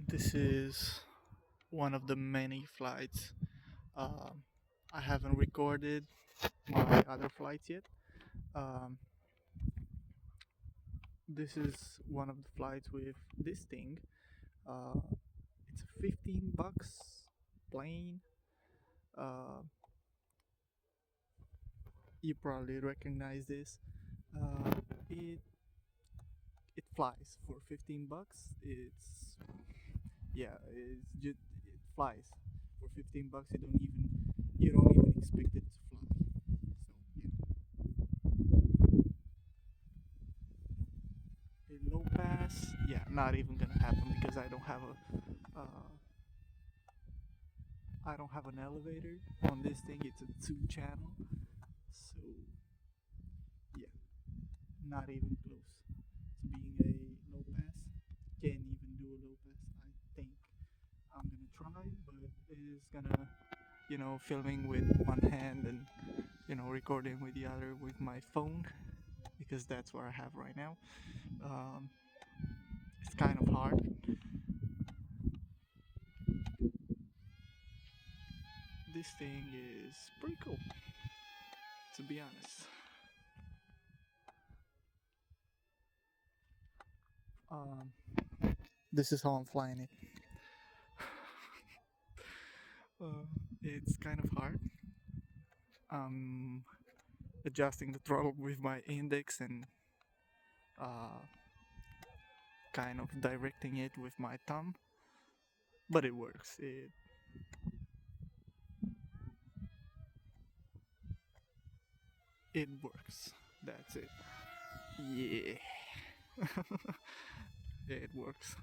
This is one of the many flights. Um, I haven't recorded my other flights yet. Um, this is one of the flights with this thing. Uh, it's a 15 bucks plane. Uh, you probably recognize this. It it flies for 15 bucks. It flies for 15 bucks. You don't even expect it to fly. So yeah, a low pass. Yeah, not even gonna happen because I don't have an elevator on this thing. It's a two channel, so yeah, not even close to being a low pass. Can't even do a low pass. I think I'm gonna try, but it's gonna filming with one hand and recording with the other with my phone because that's what I have right now. Um, it's kind of hard. This thing is pretty cool, to be honest. Um, this is how I'm flying it. Uh, it's kind of hard. Adjusting the throttle with my index and uh, kind of directing it with my thumb, but it works. It works. That's it. Yeah, it works.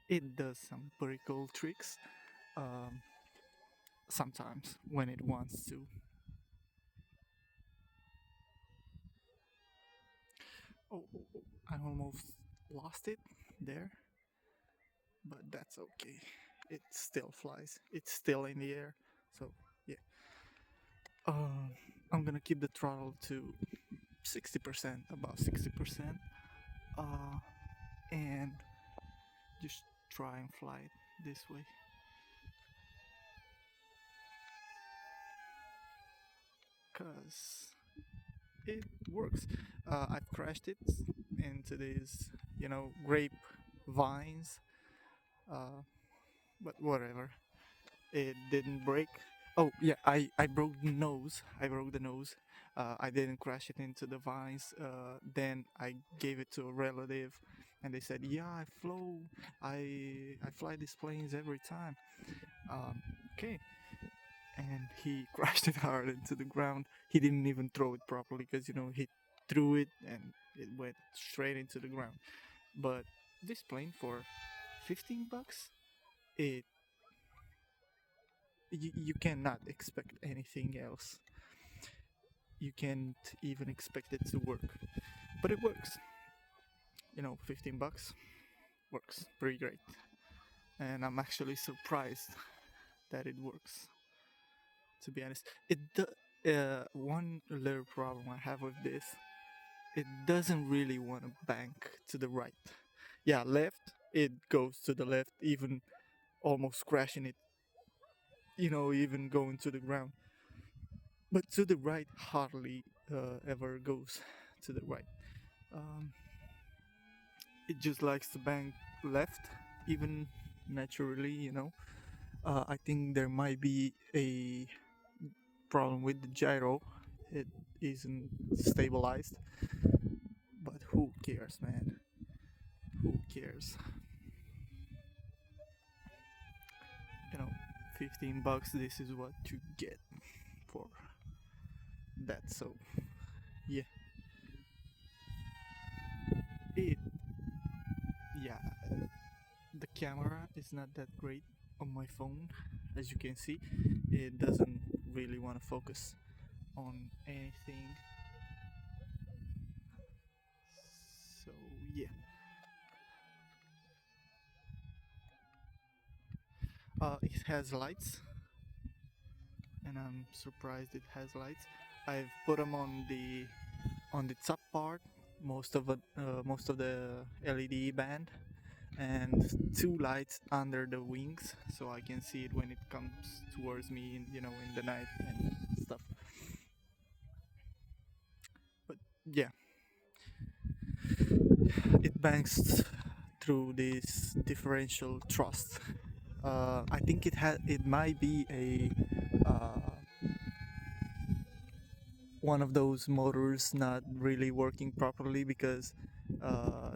It does some pretty cool tricks. Um, Sometimes when it wants to. Oh, I almost lost it there, but that's okay. It still flies. It's still in the air. So yeah. Um, I'm gonna keep the throttle to 60%, about 60%, uh, and just try and fly it this way. Cause it works. I've crashed it into these, grape vines. Uh, but whatever. It didn't break. Oh yeah, I broke the nose. I broke the nose. I didn't crash it into the vines. Then I gave it to a relative, and they said, "Yeah, I fly these planes every time." Um, okay, and he crashed it hard into the ground. He didn't even throw it properly because he threw it and it went straight into the ground. But this plane for 15 bucks, it you cannot expect anything else. You can't even expect it to work, but it works. 15 bucks works pretty great, and I'm actually surprised that it works. To be honest, one little problem I have with this, it doesn't really want to bank to the right. Yeah, left, it goes to the left, even almost crashing it, even going to the ground. But to the right, hardly ever goes to the right. Um, it just likes to bank left, even naturally. I think there might be a problem with the gyro. It isn't stabilized, but who cares, man? Who cares? you know 15 bucks, this is what you get for that. So yeah, it yeah the camera is not that great on my phone. As you can see, it doesn't really want to focus on anything. So yeah, it has lights and I'm surprised it has lights. I've put them on the top part, most of the LED band, and two lights under the wings, so I can see it when it comes towards me, in the night and stuff. But yeah, it bangs through this differential thrust. I think it might be a one of those motors not really working properly, because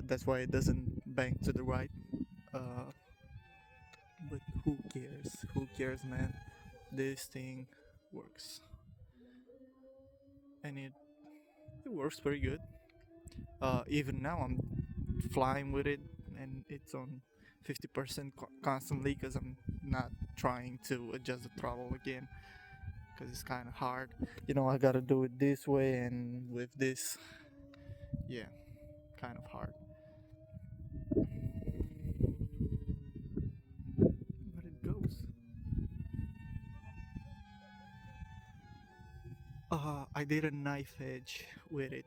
that's why it doesn't bang to the right. Uh, but who cares? Who cares, man? This thing works, and it works pretty good. Even now, I'm flying with it, and it's on 50% constantly, because I'm not trying to adjust the throttle again, because it's kind of hard. I gotta do it this way, and with this, yeah, kind of hard. But it goes. I did a knife edge with it.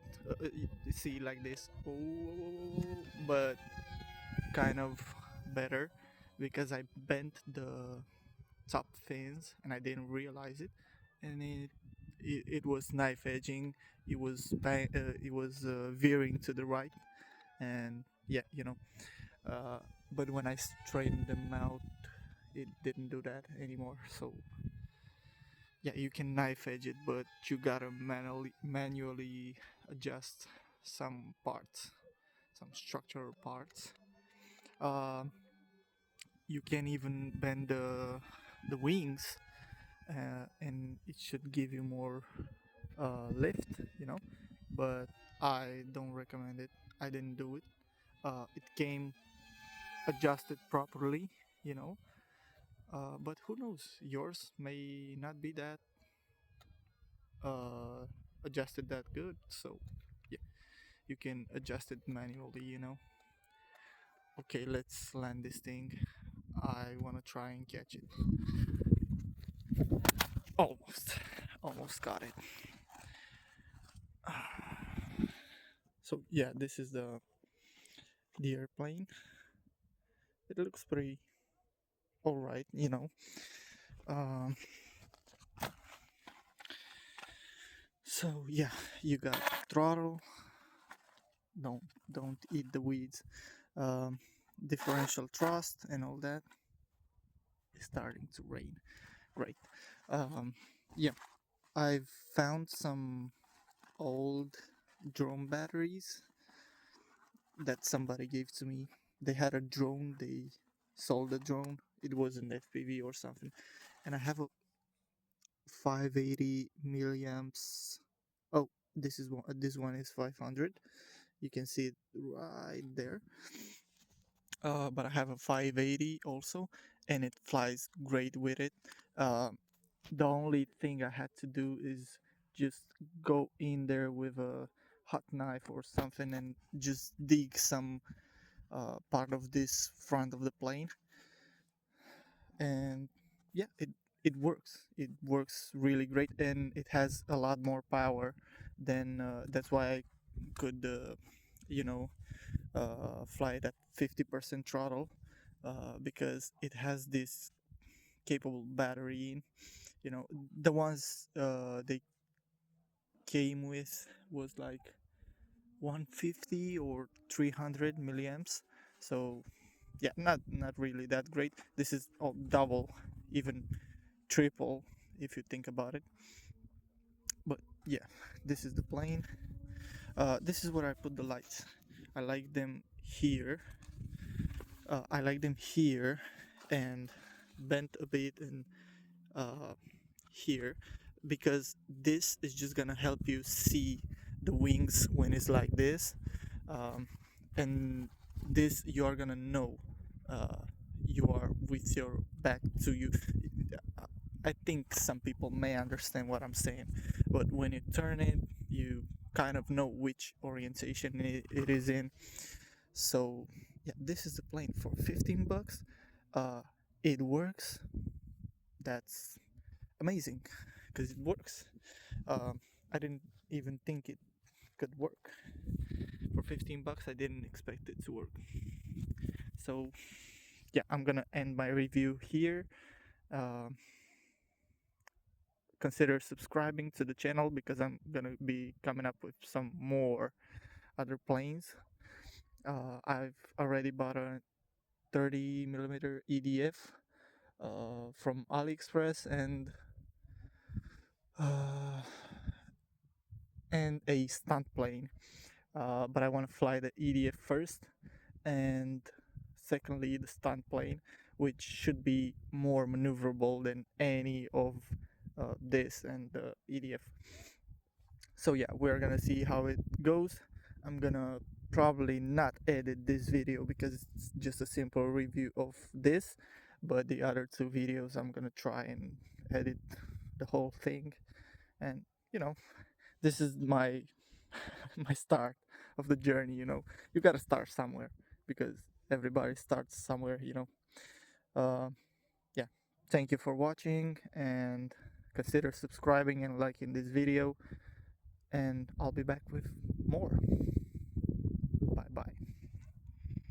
You see, like this. Oh, but kind of better, because I bent the top fins and I didn't realize it, and it was knife edging. It was veering to the right, and yeah, Uh, but when I straightened them out, it didn't do that anymore. So yeah, you can knife edge it, but you gotta manually adjust some parts, some structural parts. Um, you can even bend the wings, and it should give you more lift, But I don't recommend it. I didn't do it. It came adjusted properly, you know. But who knows? Yours may not be that uh, adjusted that good. So yeah, you can adjust it manually. Okay, let's land this thing. I wanna try and catch it. Almost, almost got it. So yeah, this is the airplane. It looks pretty alright. Um, so yeah, you got throttle. Don't eat the weeds. Um, Differential thrust and all that. It's starting to rain. Great. Um, yeah, I've found some old drone batteries that somebody gave to me. They had a drone. They sold a drone. It was an FPV or something, and I have a 580 milliamps. Oh, this is one. This one is 500. You can see it right there. But I have a 580 also, and it flies great with it. Uh, the only thing I had to do is just go in there with a hot knife or something and just dig some part of this front of the plane, and yeah, it works. It works really great, and it has a lot more power than that's why I could you know fly it at 50% throttle, because it has this capable battery in. The ones they came with was like 150 or 300 milliamps. So yeah, not really that great. This is all double, even triple, if you think about it. But yeah, this is the plane. This is where I put the lights. I like them here. I like them here, and bent a bit, and uh, here, because this is just gonna help you see the wings when it's like this, um, and this you are gonna know you are with your back to you. I think some people may understand what I'm saying, but when you turn it, you kind of know which orientation it is in. So yeah, this is the plane for 15 bucks. It works. That's amazing. because it works. I didn't even think it could work. For 15 bucks, I didn't expect it to work. So yeah, I'm gonna end my review here. Um, Consider subscribing to the channel because I'm gonna be coming up with some more other planes. I've already bought a 30mm EDF from AliExpress uh, and a stunt plane. But I want to fly the EDF first, and secondly the stunt plane, which should be more maneuverable than any of this and the EDF. So yeah, we're gonna see how it goes. I'm gonna probably not edit this video because it's just a simple review of this, but the other two videos I'm gonna try and edit the whole thing. And you know, this is my my start of the journey. You gotta start somewhere because everybody starts somewhere. uh, yeah, thank you for watching, and consider subscribing and liking this video, and I'll be back with more. Bye bye.